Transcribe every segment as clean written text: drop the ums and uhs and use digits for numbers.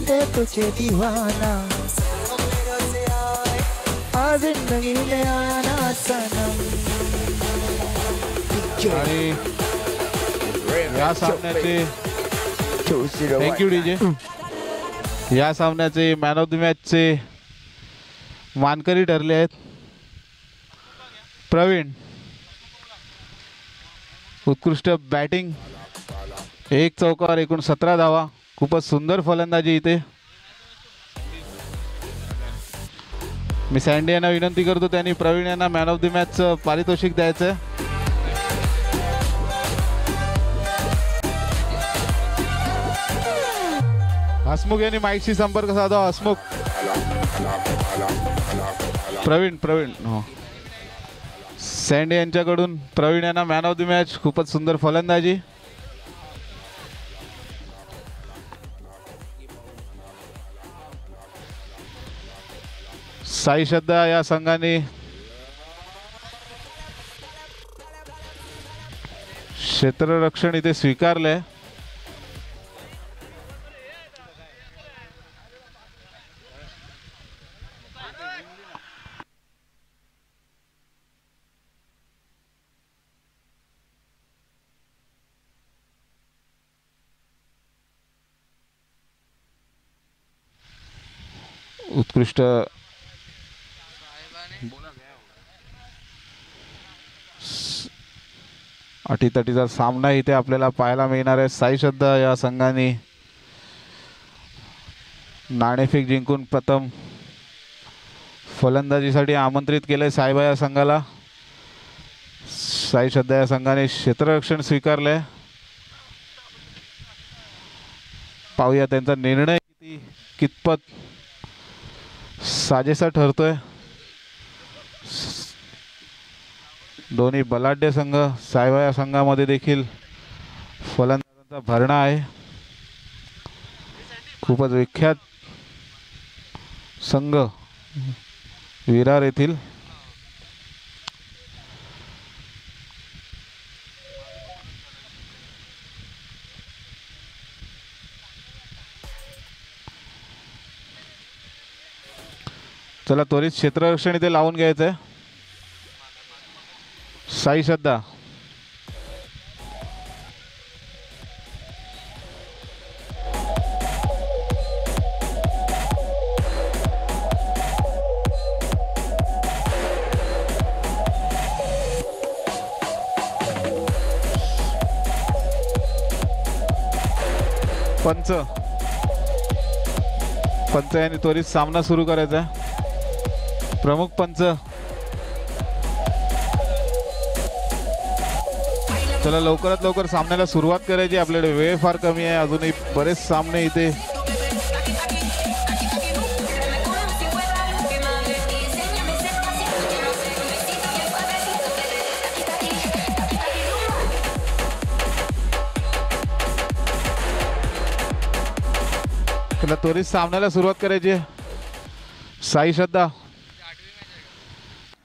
है तुझे दीवाना, आ जिंदगी में आना सनम। आणि या सामन्याचे थँक्यू डीजे। या सामन्याचे मॅन ऑफ द मॅचचे मानकरी ठरले आहेत प्रवीण। उत्कृष्ट बॅटिंग, 1 चौकार एकूण 17 धावा, खूपच सुंदर फलंदाजी इथे। मी सँडी यांना विनंती करतो त्यांनी प्रवीण यांना मॅन ऑफ द मॅचचं पारितोषिक द्यायचं आहे। हसमुख यांनी माईकशी संपर्क साधा। हसमुख, प्रवीण हो, सँडी यांच्याकडून प्रवीण यांना मॅन ऑफ द मॅच, खूपच सुंदर फलंदाजी। साई श्रद्धा या संघाने क्षेत्ररक्षण इथे स्वीकारलंय। उत्कृष्ट अटीतटीचा सामना इथे आपल्याला पाहायला मिळणार आहे। साई श्रद्धा या संघाने नाणेफेक जिंकून प्रथम फलंदाजीसाठी आमंत्रित केले साईबा या संघाला। साई श्रद्धा या संघाने क्षेत्ररक्षण स्वीकारले। पाहूया त्यांचा निर्णय कितपत साजेसा ठरतोय। दोन्ही बलाढ्य संघ, साईबा या संघामध्ये देखील फलंदाजांचा भरणा आहे। खूपच विख्यात संघ विरार येथील। चला त्वरित क्षेत्ररक्षण इथे लावून घ्यायचंय। साई श्रद्धा, पंच यांनी त्वरित सामना सुरू करायचा। प्रमुख पंच, चला लवकरात लवकर सामन्याला सुरुवात करायची, आपल्याकडे वेळ फार कमी आहे, अजूनही बरेच सामने इथे। चला त्वरित सामन्याला सुरुवात करायची आहे। साई श्रद्धा,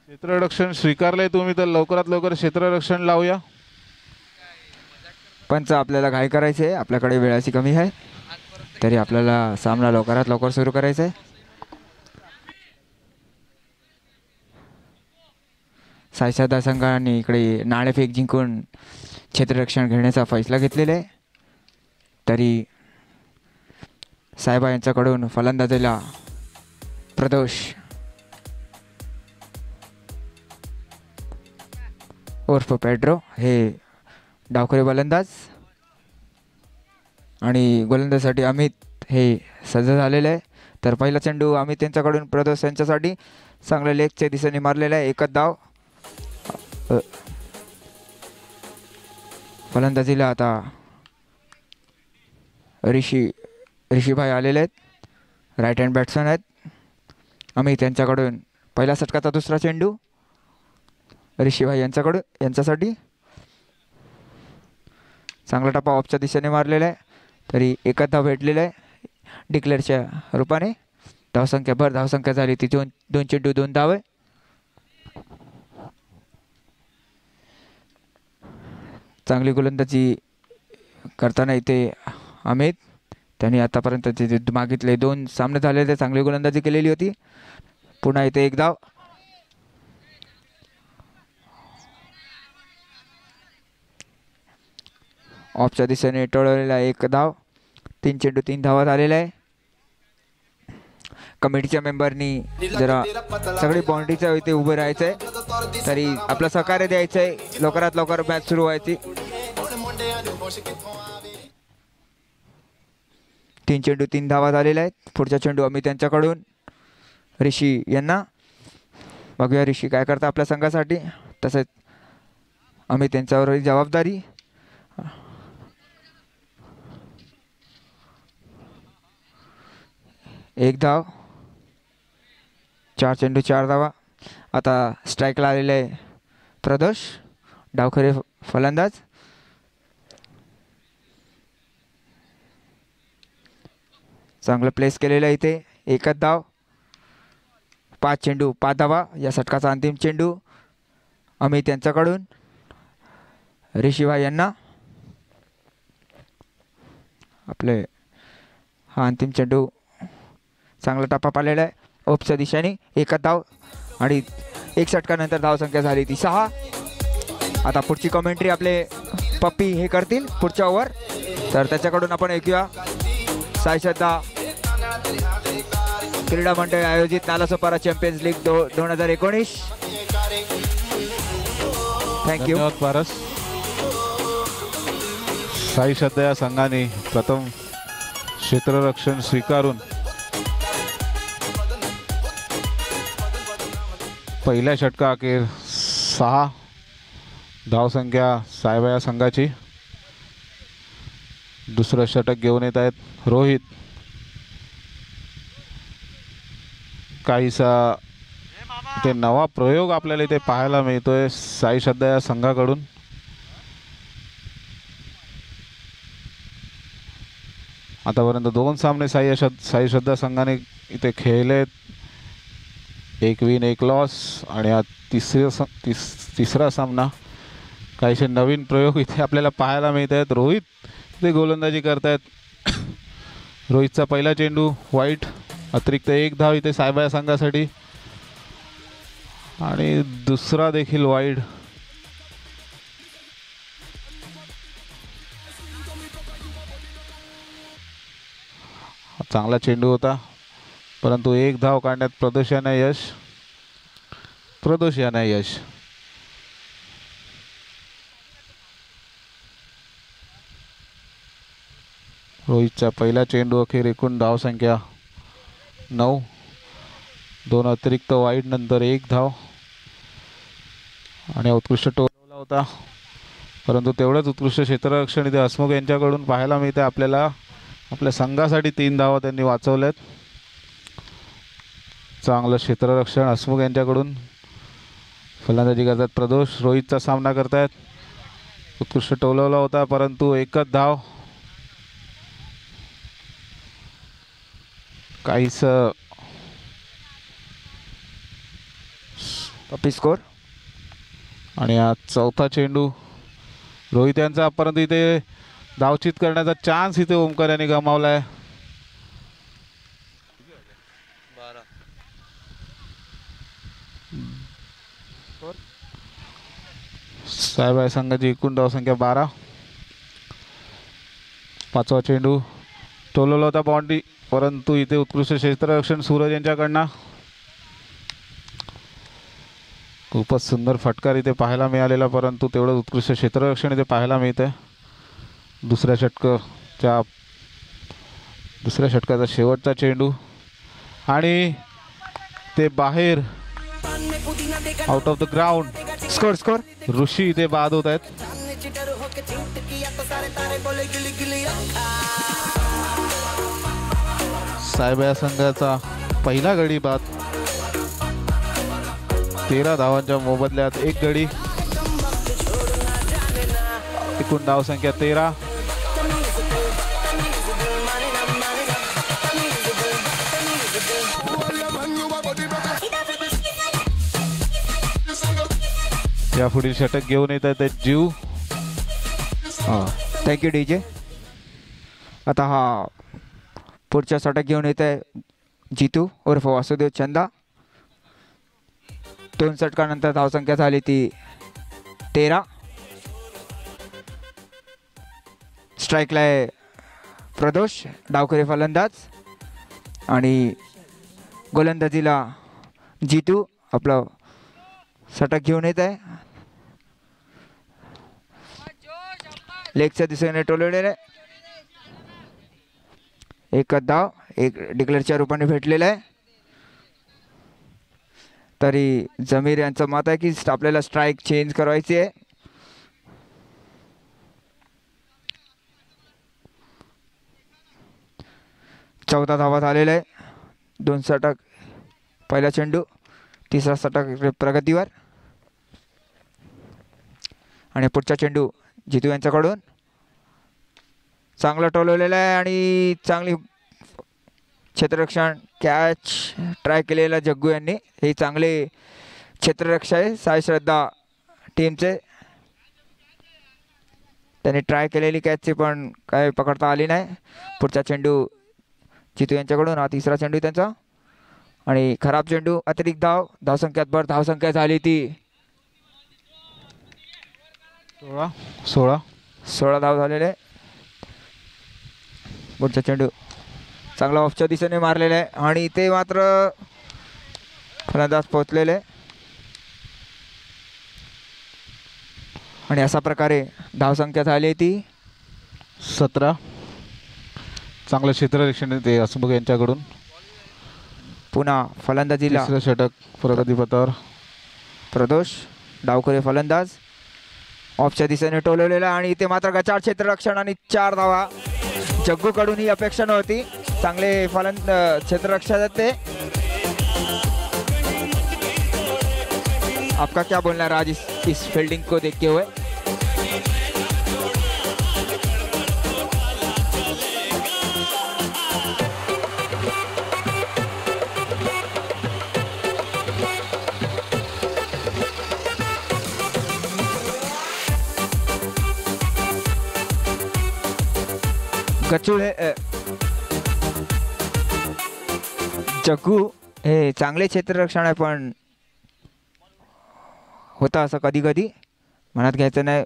क्षेत्ररक्षण स्वीकारलंय तुम्ही, तर लवकरात लवकर क्षेत्ररक्षण लावूया। पंच, आपल्याला घाई करायची आहे, आपल्याकडे वेळाची कमी आहे, तरी आपल्याला सामना लवकरात लवकर सुरू करायचा आहे। साई श्रद्धा संघाने इकडे नाणेफेक जिंकून क्षेत्ररक्षण घेण्याचा फैसला घेतलेला आहे, तरी साईबा यांच्याकडून फलंदाजीला प्रदोष उर्फ पेड्रो हे डावखुरी गोलंदाज, आणि गोलंदाजीसाठी अमित हे सज्ज झालेले आहे। तर पहिला चेंडू अमित यांच्याकडून प्रदोष यांच्यासाठी चांगल्या लेगच्या दिशेने मारलेला आहे। एकच धाव। फलंदाजीला आता ऋषीभाई आलेले आहेत, राईट हँड बॅट्समॅन आहेत। अमित यांच्याकडून पहिल्या षटकाचा दुसरा चेंडू ऋषीभाई यांच्यासाठी चांगला टप्पा ऑफच्या दिशेने मारलेला आहे, तरी एकच धाव भेटलेला आहे डिक्लेअरच्या रूपाने। धावसंख्या झाली ती 2 चेंडू 2 धावे। चांगली गोलंदाजी करताना इथे अमित त्यांनी आतापर्यंत जे मागितले 2 सामने झाले ते चांगली गोलंदाजी केलेली होती. पुन्हा इथे एक धाव. ऑफच्या दिशेने टोळवलेला एक धाव. 3 चेंडू 3 धावा झालेला आहे. कमिटीच्या मेंबरनी जरा सगळी बाउंड्रीच्या इथे उभे राहायचं आहे, तरी आपलं सहकार्य द्यायचं आहे. लवकरात लवकर मॅच सुरू व्हायची. 3 चेंडू 3 धावा झालेल्या आहेत. पुढचा चेंडू अमित यांच्याकडून ऋषी यांना. बघूया ऋषी काय करता आपल्या संघासाठी. तसेच अमित यांच्यावर जबाबदारी. एक धाव. 4 चेंडू 4 धावा. आता स्ट्राईकला आलेले आहे प्रदोष, डावखरे फलंदाज. चांगलं प्लेस केलेलं आहे इथे. एकच धाव. 5 चेंडू 5 धावा. या षटकाचा अंतिम चेंडू अमित यांच्याकडून ऋषीभाई यांना. आपले हा अंतिम चेंडू चांगला टप्पा पालेला आहे. ओपच्या दिशेने एकच धाव आणि 1 षटकानंतर धावसंख्या झाली ती 6. आता पुढची कमेंट्री आपले पप्पी हे करतील पुढच्या ओव्हर, तर त्याच्याकडून आपण ऐकूया. साई श्रद्धा क्रीडा मंडळ आयोजित नालासोपारा चॅम्पियन्स लीग 2019. थँक्यू. धन्यवाद पारस. साई श्रद्धा या संघाने प्रथम क्षेत्ररक्षण स्वीकारून पहिल्या षटका अखेर 6 धावसंख्या सायबा संघाची. दुसरं षटक घेऊन येत आहेत रोहित. काहीसा ते नवा प्रयोग आपल्याला इथे पाहायला मिळतोय साई श्रद्धा या संघाकडून. आतापर्यंत 2 सामने साई श्रद्धा संघाने इथे खेळलेत. 1 विन 1 लॉस आणि हा तिसरा सामना. काहीसे नवीन प्रयोग इथे आपल्याला पाहायला मिळत आहेत. रोहित इथे गोलंदाजी करतायत. रोहितचा पहिला चेंडू वाईट. अतिरिक्त 1 धाव इथे सायबा संघासाठी आणि दुसरा देखील वाईड. चांगला चेंडू होता, परंतु 1 धाव काढण्यात प्रदोष यांना यश. रोहितचा पहिला चेंडू अखेर एकूण धावसंख्या 9. 2 अतिरिक्त वाईड नंतर 1 धाव आणि उत्कृष्ट टोलवला होता, परंतु तेवढंच उत्कृष्ट क्षेत्ररक्षण इथे हसमुख यांच्याकडून पाहायला मिळते आपल्याला. आपल्या संघासाठी 3 धावा त्यांनी वाचवल्यात. चांगलं क्षेत्ररक्षण हसमुख यांच्याकडून. फलंदाजी करतात प्रदोष. रोहितचा सामना करतायत. उत्कृष्ट टोलवला होता, परंतु एकच धाव. काहीच पप्पी स्कोर. आणि हा चौथा चेंडू रोहित यांचा, परंतु इथे धावचित करण्याचा चान्स इथे ओमकार यांनी गमावला आहे. साहेब संघाची एकूण धावसंख्या 12. 5वा चेंडू टोलवला होता बाउंड्री, परंतु इथे उत्कृष्ट क्षेत्ररक्षण सूरज यांच्याकडनं. खूपच सुंदर फटकार इथे पाहायला मिळालेला, परंतु तेवढं उत्कृष्ट क्षेत्ररक्षण इथे पाहायला मिळतं. दुसऱ्या षटकाचा शेवटचा चेंडू आणि ते बाहेर out of the ground. Score. Rishi इथे बाद होत आहेत. साहेब या संघाचा पहिला गडी बाद. 13 धावांच्या मोबदल्यात 1 गडी. एकूण धावसंख्या 13. या पुढील षटक घेऊन येत आहेत जीव. Thank you DJ. आता हा पुढच्या षटक घेऊन येत आहे जितू उर्फ वासुदेव चंदा. 2 षटकानंतर धावसंख्या झाली ती 13. स्ट्राईकला आहे प्रदोष डावखुरे फलंदाज आणि गोलंदाजीला जितू आपलं षटक घेऊन येत आहे. लेगच्या दिशेने टोलवलेलं आहे. एकच धाव एक डिक्लेअरच्या रूपाने भेटलेला आहे. तरी जमीर यांचं मत आहे की आपल्याला स्ट्राईक चेंज करायची आहे. चौदा धावा झालेला आहे. 2 षटक पहिला चेंडू, तिसरा षटक प्रगतीवर आणि पुढचा चेंडू जितू यांच्याकडून चांगला टोलवलेला आहे आणि चांगली क्षेत्ररक्षण कॅच ट्राय केलेला जग्गू यांनी. हे चांगले क्षेत्ररक्षक आहे साई श्रद्धा टीमचे. त्यांनी ट्राय केलेली कॅचची पण काय पकडता आली नाही. पुढचा चेंडू जितू यांच्याकडून, हा तिसरा चेंडू त्यांचा आणि खराब चेंडू. अतिरिक्त धाव, धावसंख्यात भर, धावसंख्या झाली ती 16 धाव झालेले. पुढचा चेंडू चांगला ऑफच्या दिशेने मारलेला आहे आणि ते मात्र फलंदाज पोहोचलेले आणि अशा प्रकारे धावसंख्या झाली ती 17. चांगलं क्षेत्ररक्षण ते हसमुख यांच्याकडून. पुन्हा फलंदाजीला तिसरं षटक प्रगतीपथावर प्रदोष डावखुरे फलंदाज ऑफच्या दिशेने टोलवलेला आणि इथे मात्र गचाळ क्षेत्ररक्षण आणि 4 धावा. जग्गूकडून ही अपेक्षा नव्हती. चांगले क्षेत्ररक्षक ते. आपका क्या बोलना है आज इस फील्डिंग को देखते हुए? गचूळ जग्गू हे चांगले क्षेत्ररक्षण आहे पण होतं असं कधी कधी मनात घ्यायचं नाही,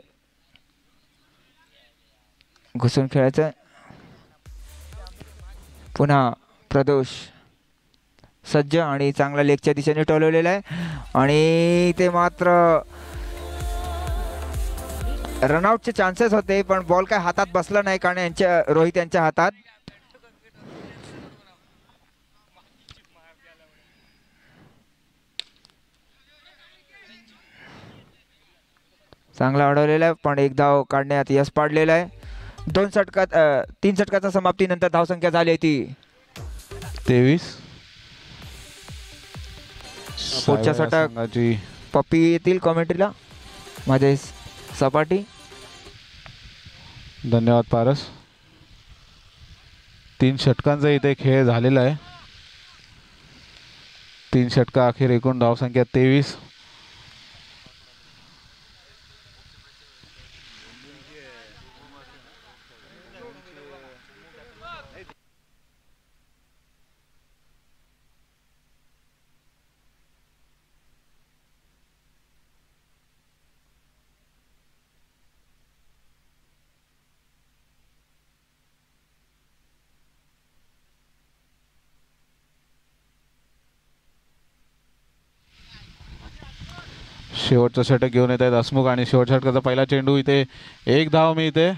घुसून खेळायचं. पुन्हा प्रदोष सज्ज आणि चांगला लेगच्या दिशेने टोलवलेला आहे आणि ते मात्र रनआउटचे चान्सेस होते पण बॉल काय हातात बसला नाही कारण रोहित यांच्या हातात. चांगला अडवलेला आहे पण एक धाव काढण्यात यश पाडलेला आहे. 3 षटकाच्या समाप्तीनंतर धावसंख्या झाली ती 23. पुढच्या षटक पप्पी येतील कॉमेंट्रीला माझे सपाटी. धन्यवाद पारस. 3 षटकांचा इथे खेळ झालेला आहे. 3 षटका अखेर एकूण धावसंख्या 23. शेवटचं षटक घेऊन येत आहेत हसमुख आणि शेवट षटकाचा पहिला चेंडू. इथे एक धाव मिळते.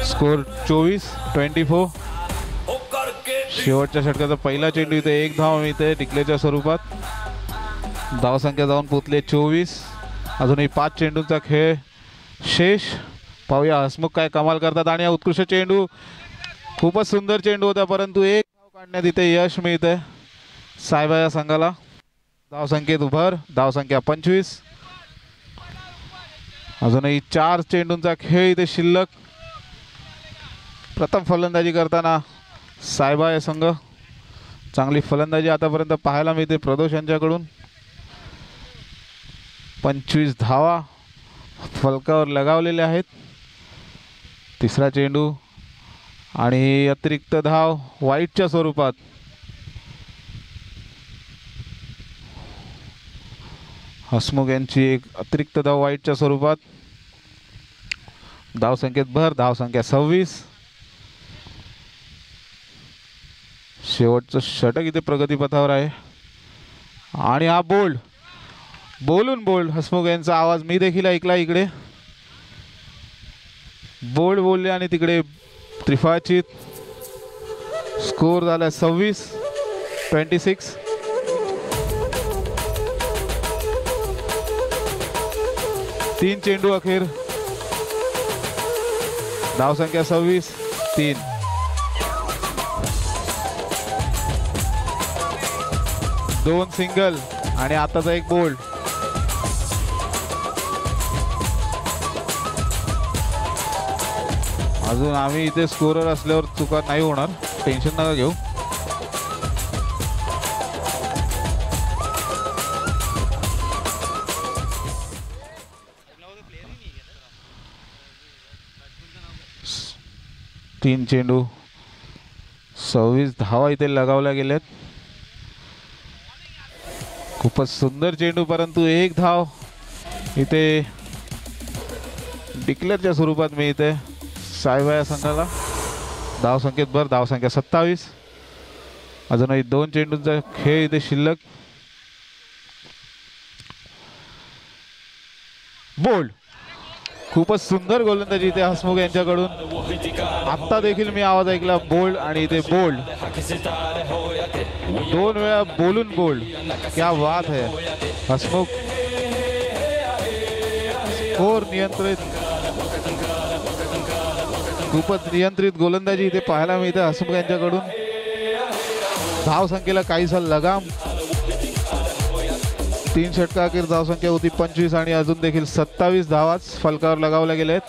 स्कोर 24-24. शेवटच्या षटकाचा पहिला चेंडू. इथे एक धाव मिळते डिक्लेअरच्या स्वरूपात. धावसंख्या जाऊन पोचले 24. अजूनही 5 चेंडूंचा खेळ शेष. पाहूया हसमुख काय कमाल करतात आणि हा उत्कृष्ट चेंडू, खूपच सुंदर चेंडू होता परंतु एक धाव काढण्यात इथे यश मिळतंय सायबा या संघाला. धावसंख्येत उभर, धावसंख्या 25. अजूनही 4 चेंडूंचा खेळ इथे शिल्लक. प्रथम फलंदाजी करताना सायबा या संघ चांगली फलंदाजी आतापर्यंत पाहायला मिळते प्रदोष यांच्याकडून. 25 धावा फलकावर लगावलेले आहेत. तिसरा चेंडू आणि अतिरिक्त धाव वाईटच्या स्वरूपात. हसमुख यांची एक अतिरिक्त धाव वाईटच्या स्वरूपात. धावसंख्येत भर. धावसंख्या 26. शेवटचं षटक इथे प्रगतीपथावर आहे आणि हा बोल्ड बोलून बोल्ड. हसमुख यांचा आवाज मी देखील ऐकला इकडे. बोल्ड बोलले आणि तिकडे त्रिफळाचीत. स्कोर झाला 26. तीन चेंडू अखेर. धावसंख्या 26-3. दोन सिंगल आणि आताचा एक बोल्ड. अजून आम्ही इथे स्कोरर असल्यावर चुका नाही होणार, टेन्शन नका घेऊ. तीन चेंडू 26 धावा इथे लगावल्या गेल्यात. खूपच सुंदर चेंडू, परंतु एक धाव इथे डिक्लेअरच्या स्वरूपात मिळते सायबा या संघाला. धावसंख्येत भर. धावसंख्या 27. अजूनही दोन चेंडूंचा खेळ इथे शिल्लक. बोल्ड. खूपच सुंदर गोलंदाजी इथे हसमुख यांच्याकडून. आत्ता देखील मी आवाज ऐकला बोल्ड आणि इथे बोल्ड. दोन वेळा बोलून बोल्ड. क्या बात है. हसमुख स्कोर नियंत्रित, खूपच नियंत्रित गोलंदाजी इथे पाहायला मिळते हसमुख यांच्याकडून. धावसंख्येला काहीसा लगाम. 3 षटका अखेर धावसंख्या होती 25 आणि अजून देखील 27 धावाच फलकावर लगावल्या गेलेत.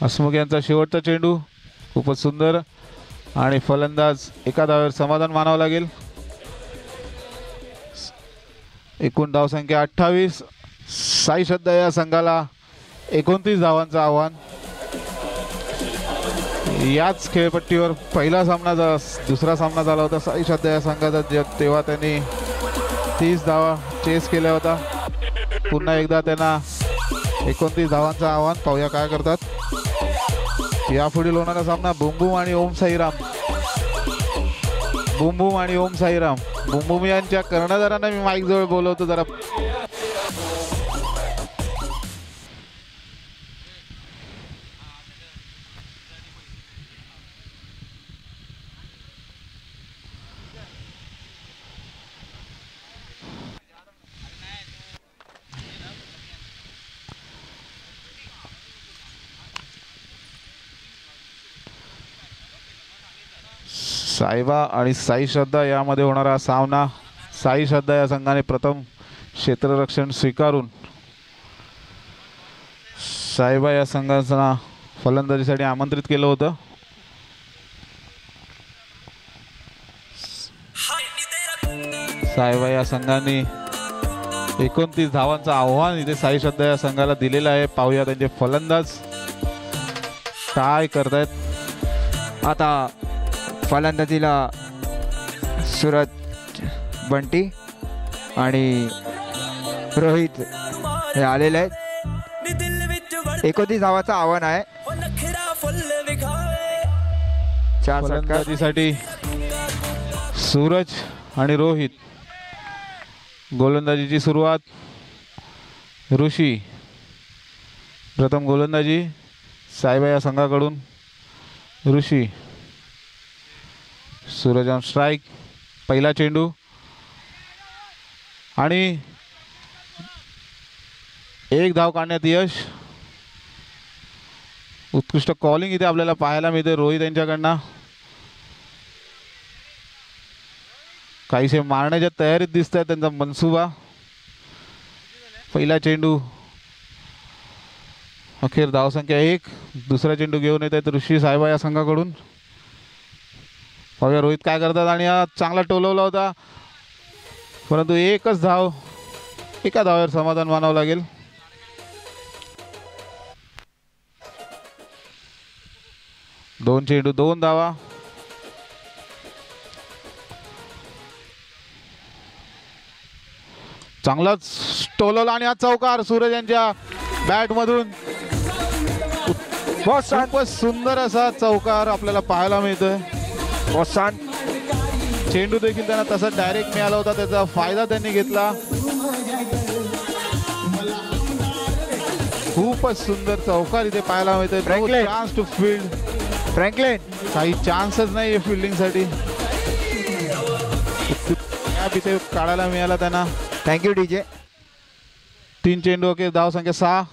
हसमुख यांचा शेवटचा चेंडू खूपच सुंदर आणि फलंदाज एका धावेवर समाधान मानावं लागेल. एकूण धावसंख्या 28. साई श्रद्धा या संघाला 29 धावांचं आव्हान. याच खेळपट्टीवर पहिला सामना दुसरा सामना झाला होता साई श्रद्धा या संघाचा, तेव्हा त्यांनी 30 धावा चेस केल्या होता. पुन्हा एकदा त्यांना 29 धावांचं आव्हान. पाहूया काय करतात. यापुढील होणारा सामना बुमबुम आणि ओम साईराम. बुमबुम आणि ओम साईराम. बुमबुम यांच्या कर्णधारांना मी माईक जवळ बोलवतो जरा. सायबा आणि साई श्रद्धा यामध्ये होणारा सामना. साई श्रद्धा या संघाने प्रथम क्षेत्ररक्षण स्वीकारून सायबा या संघाचा फलंदाजीसाठी आमंत्रित केलं होतं. सायबा या संघाने 29 धावांचं आव्हान इथे साई श्रद्धा या संघाला दिलेलं आहे. पाहूया त्यांचे फलंदाज काय करतायत. आता फलंदाजीला सूरज बंटी आणि रोहित हे आलेले आहेत. 29 धावाचं आव्हान आहे. 4 फलंदाजीसाठी सूरज आणि रोहित. गोलंदाजीची सुरुवात ऋषी. प्रथम गोलंदाजी सायबा या संघाकडून. ऋषी. Suraj on strike. पहिला चेंडू आणि एक धाव काढण्यात यश. उत्कृष्ट कॉलिंग इथे आपल्याला पाहायला मिळते रोहित यांच्याकडनं. काहीसे मारण्याच्या तयारीत दिसत आहे त्यांचा मनसुबा. पहिला चेंडू अखेर धावसंख्या 1. दुसरा चेंडू घेऊन येत आहेत ऋषी साहेबा या संघाकडून. पाहूया रोहित काय करतात आणि हा चांगला टोलवला होता परंतु एकच धाव. एका धावावर समाधान मानावं लागेल. दोन चेंडू 2 धावा. चांगलाच टोलवला आणि हा चौकार सूरज यांच्या बॅट मधून. खूपच सुंदर असा चौकार आपल्याला पाहायला मिळतोय. चेंडू देखील त्यांना तसा डायरेक्ट मिळाला होता, त्याचा फायदा त्यांनी घेतला. खूपच सुंदर चौकार इथे पाहायला मिळतोय. Chance to field. फ्रँकलिन काही चान्सच नाही फिल्डिंग साठी. इथे काढायला मिळाला त्यांना. Thank you DJ. 3 चेंडू अखेर धावसंख्या 6.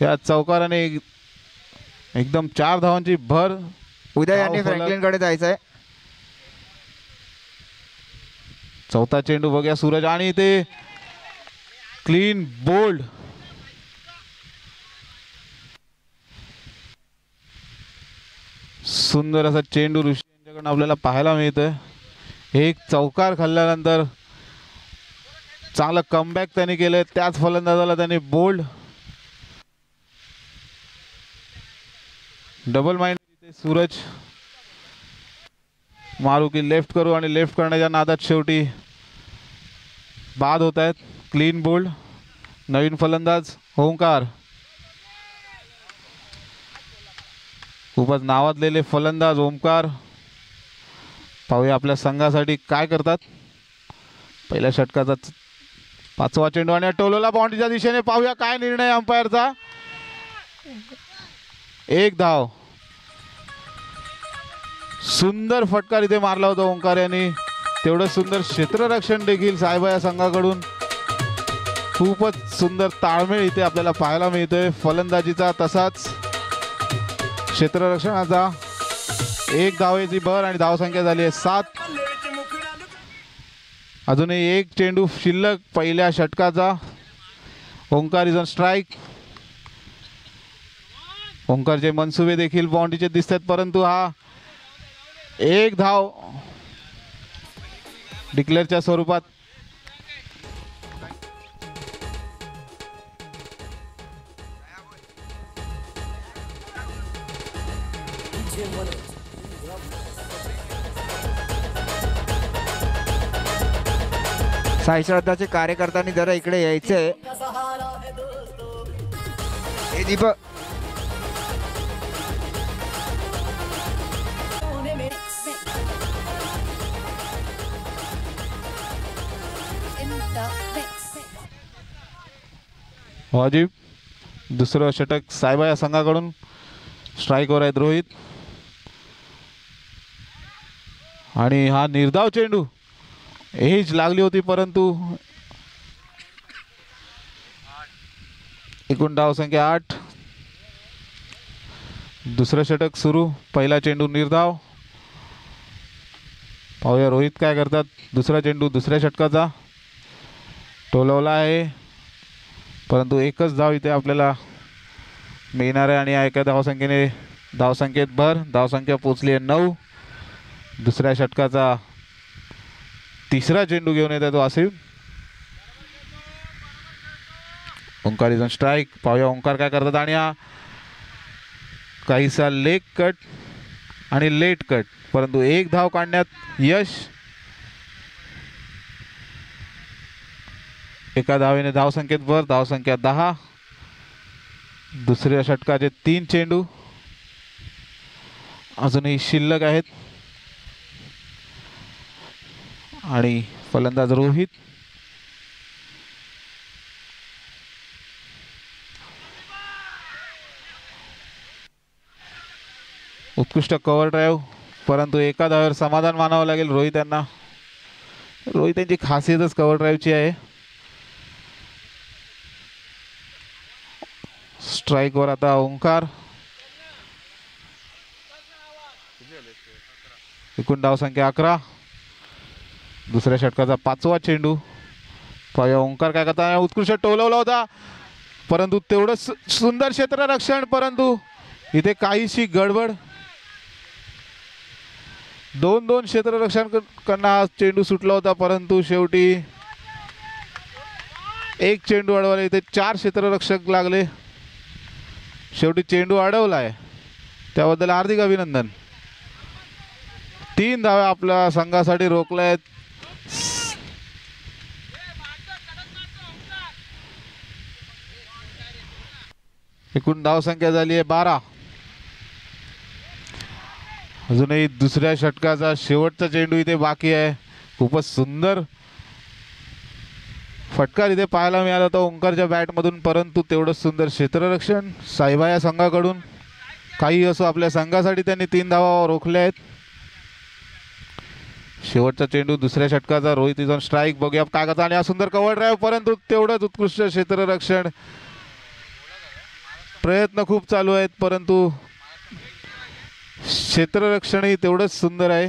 या चौकाराने एकदम 4 धावांची भर. उद्या यांनी फ्रँकलिन कडे जायचं आहे. चौथा चेंडू बघूया सूरज आणि ते क्लीन बोल्ड. सुंदर असा चेंडू ऋषी यांच्याकडून आपल्याला पाहायला मिळतोय. एक चौकार खाल्ल्यानंतर चांगला कमबॅक त्यांनी केलंय. त्याच फलंदाजाला त्यांनी बोल्ड. डबल माइंड सूरज मारू की लेफ्ट करू आणि लेफ्ट करण्याच्या नादात शेवटी बाद होत आहेत. Clean bowled. नवीन फलंदाज ओंकार. खूपच नावाजलेले फलंदाज ओंकार. पाहूया आपल्या संघासाठी काय करतात. पहिल्या षटकाचा 5वा चेंडू आणि टोलवला बाउंड्रीच्या दिशेने. पाहूया काय निर्णय अंपायरचा. 1 धाव. सुंदर फटकार इथे मारला होता ओंकार यांनी. तेवढं सुंदर क्षेत्ररक्षण देखील साहेबा या संघाकडून. खूपच सुंदर ताळमेळ इथे आपल्याला पाहायला मिळतोय. फलंदाजीचा तसाच क्षेत्ररक्षणाचा. 1 धावेची भर आणि धावसंख्या झाली आहे 7. अजूनही 1 चेंडू शिल्लक पहिल्या षटकाचा. Omkar is on strike. ओंकारचे मनसुबे देखील बाउंड्रीचे दिसतात परंतु हा 1 धाव डिक्लेअरच्या स्वरूपात. साई श्रद्धाचे कार्यकर्त्यांनी जरा इकडे यायचंय. हे दीपक वाजिब. दुसरं षटक साहेबा या संघाकडून. स्ट्राईकवर आहेत रोहित आणि हा निर्धाव चेंडू. एज लागली होती परंतु एकूण धावसंख्या 8. दुसरं षटक सुरू. पहिला चेंडू निर्धाव. पाहूया रोहित काय करतात. दुसरा चेंडू दुसऱ्या षटकाचा. टोलवला आहे परंतु एकच धाव इथे आपल्याला मिळणार आहे आणि एका धावसंख्येने धावसंख्येत भर. धावसंख्या पोचली आहे 9. दुसऱ्या षटकाचा तिसरा चेंडू घेऊन येत आहे तो Asif. Omkar is on strike. पाहूया ओंकार काय करतात आणि हा काहीसा लेग कट आणि लेट कट परंतु 1 धाव काढण्यात यश. एका धावेने धावसंख्येत भर. धावसंख्या 10. दुसऱ्या षटकाचे 3 चेंडू अजूनही शिल्लक आहेत आणि फलंदाज रोहित. उत्कृष्ट कव्हर ड्राईव्ह परंतु एका धावेवर समाधान मानावं लागेल रोहित यांना. रोहित यांची खासियतच कव्हर ड्राईव्हची आहे. स्ट्राईकवर आता ओंकार. एकूण धावसंख्या 11. दुसऱ्या षटकाचा 5वा चेंडू. पाहूया ओंकार काय करता. उत्कृष्ट टोलवला होता परंतु तेवढं सुंदर क्षेत्ररक्षण, परंतु इथे काहीशी गडबड. 2-2 क्षेत्ररक्षकांना हा चेंडू सुटला होता, परंतु शेवटी एक चेंडू अडवला. इथे 4 क्षेत्ररक्षक लागले. शेवटी चेंडू अडवलाय, त्याबद्दल हार्दिक अभिनंदन. 3 धावा आपल्या संघासाठी रोखल्यात. एकूण धावसंख्या झाली आहे 12. अजूनही दुसऱ्या षटकाचा शेवटचा चेंडू इथे बाकी आहे. खूपच सुंदर फटकार इथे पाहायला मिळाला होता ओंकारच्या बॅटमधून, परंतु तेवढं सुंदर क्षेत्ररक्षण सायबा या संघाकडून. काही असो, आपल्या संघासाठी त्यांनी 3 धावा रोखल्या आहेत. शेवटचा चेंडू दुसऱ्या षटकाचा. Rohit is on strike. बघूया काय करता. आणि हा सुंदर कव्हर ड्राईव्ह, परंतु तेवढंच उत्कृष्ट क्षेत्ररक्षण. प्रयत्न खूप चालू आहेत, परंतु क्षेत्ररक्षणही तेवढंच सुंदर आहे.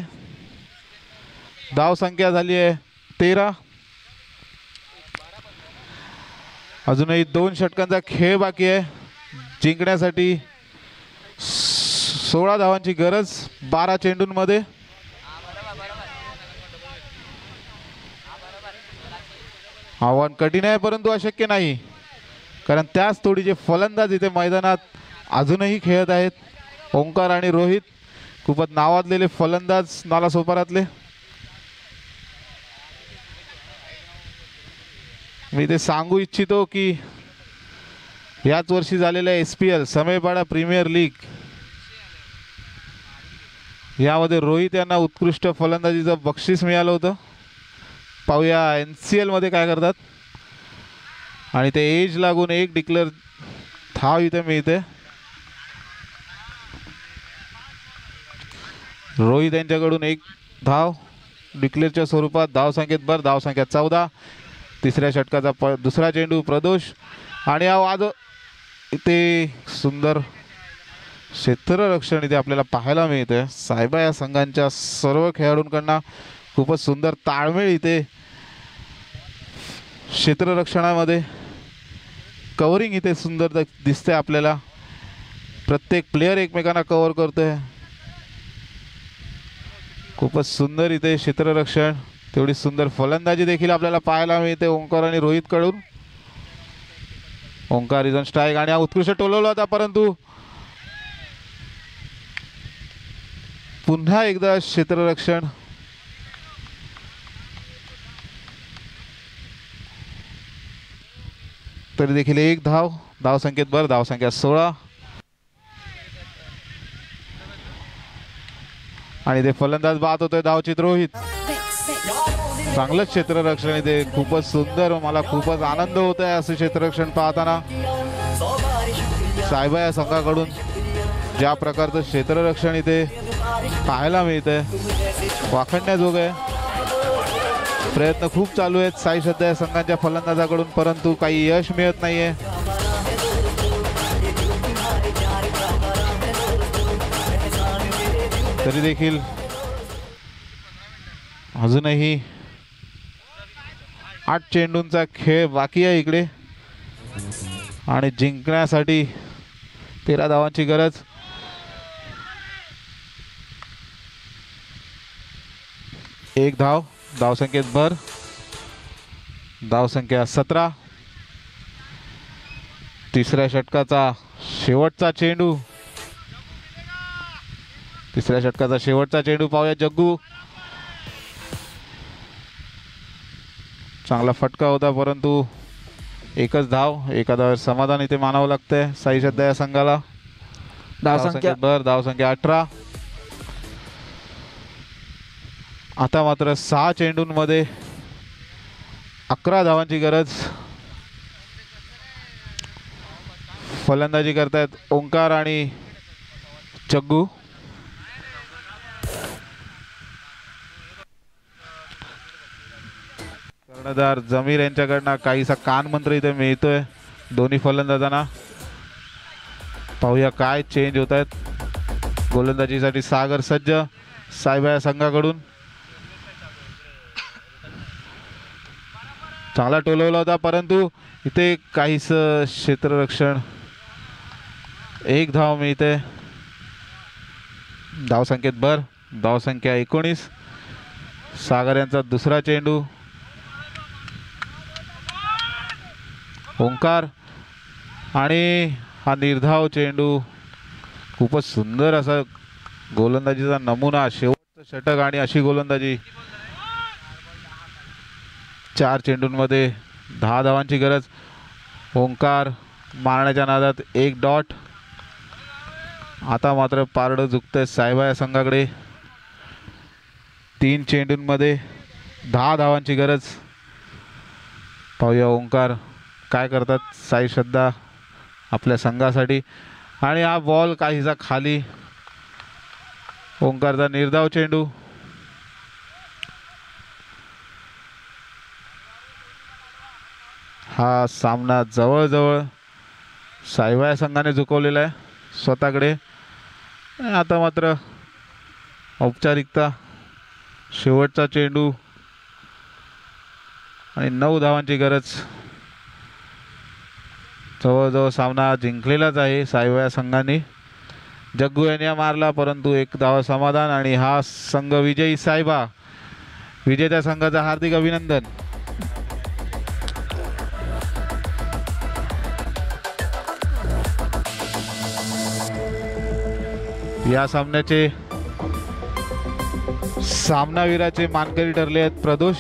धावसंख्या झाली आहे 13. अजूनही 2 षटकांचा खेळ बाकी आहे. जिंकण्यासाठी 16 धावांची गरज 12 चेंडूंमध्ये. आव्हान कठीण आहे, परंतु अशक्य नाही, कारण त्याच तोडीचे फलंदाज इथे मैदानात अजूनही खेळत आहेत. ओंकार आणि रोहित खूपच नावाजलेले फलंदाज नालासोपारातले. मी ते सांगू इच्छितो की याच वर्षी झालेल्या SPL समेपाडा प्रीमियर लीग यामध्ये रोहित यांना उत्कृष्ट फलंदाजीचं बक्षीस मिळालं होतं. पाहूया NCL मध्ये काय करतात. आणि ते एज लागून 1 डिक्लेअर धाव इथे मिळते. रोहित यांच्याकडून 1 धाव डिक्लेअरच्या स्वरूपात. धावसंख्येत भर. धावसंख्या 14. तिसऱ्या षटकाचा दुसरा चेंडू प्रदोष. आणि आवाज इथे सुंदर क्षेत्ररक्षण इथे आपल्याला पाहायला मिळते. सायबा या संघांच्या सर्व खेळाडूंकडून खूपच सुंदर ताळमेळ इथे क्षेत्ररक्षणामध्ये. कव्हरिंग इथे सुंदर दिसते आपल्याला. प्रत्येक प्लेयर एकमेकांना कव्हर करतोय. खूपच सुंदर इथे क्षेत्ररक्षण. तेवढी सुंदर फलंदाजी देखील आपल्याला पाहायला मिळते ओंकार आणि रोहित कडून. Omkar is on strike. आणि हा उत्कृष्ट टोलवला होता, परंतु पुन्हा एकदा क्षेत्ररक्षण. तरी देखील 1 धाव. धावसंख्येत भर. धावसंख्या 16. आणि ते फलंदाज बाद होतोय. धावचित रोहित. चांगलं क्षेत्ररक्षण इथे. खूपच सुंदर. मला खूपच आनंद होत आहे असं क्षेत्ररक्षण पाहताना. सायबा या संघाकडून ज्या प्रकारचं क्षेत्ररक्षण इथे पाहायला मिळतंय वाखणण्याजोग आहे. प्रयत्न खूप चालू आहेत साई श्रद्धा या संघाच्या फलंदाजाकडून, परंतु काही यश मिळत नाहीये. तरी देखील अजूनही 8 चेंडूंचा खेळ बाकी आहे इकडे. आणि जिंकण्यासाठी 13 धावांची गरज. एक धाव. धावसंख्येत भर. धावसंख्या 17. तिसऱ्या षटकाचा शेवटचा चेंडू. तिसऱ्या षटकाचा शेवटचा चेंडू पाहूया. जग्गू. चांगला फटका होता, परंतु एकच धाव. एका धावावर समाधान इथे मानावं लागतंय साई श्रद्धा या संघाला. धावसंख्या भर. धावसंख्या 18. आता मात्र 6 चेंडूंमध्ये 11 धावांची गरज. फलंदाजी करतायत ओंकार आणि जग्गू. कर्णधार जमीर यांच्याकडनं काहीसा कानमंत्र इथे मिळतोय दोन्ही फलंदाजांना. पाहूया काय चेंज होत आहेत. गोलंदाजीसाठी सागर सज्ज सायबा या संघाकडून. चांगला टोलवला होता, परंतु इथे काहीच क्षेत्ररक्षण. एक धाव मिळते. धावसंख्येत भर. धावसंख्या 19. सागर यांचा दुसरा चेंडू. ओंकार आणि हा निर्धाव चेंडू. खूपच सुंदर असा गोलंदाजीचा नमुना. शेवटचं षटक आणि अशी गोलंदाजी. 4 चेंडूंमध्ये 10 धावांची गरज. ओंकार मारण्याच्या नादात 1 डॉट. आता मात्र पारडं झुकतंय सायबा या संघाकडे. 3 चेंडूंमध्ये 10 धावांची गरज. पाहूया ओंकार काय करतात साई श्रद्धा आपल्या संघासाठी. आणि हा बॉल काहीसा खाली. ओंकारचा निर्धाव चेंडू. हा सामना जवळजवळ सायबा या संघाने झुकवलेला आहे स्वतःकडे. आता मात्र औपचारिकता. शेवटचा चेंडू आणि 9 धावांची गरज. जवळजवळ सामना जिंकलेलाच आहे सायबा या संघाने. जग्गू यांनी मारला, परंतु 1 धाव समाधान. आणि हा संघ विजयी सायबा. विजेत्या संघाचं हार्दिक अभिनंदन. या सामन्याचे सामनावीराचे मानकरी ठरले आहेत प्रदोष.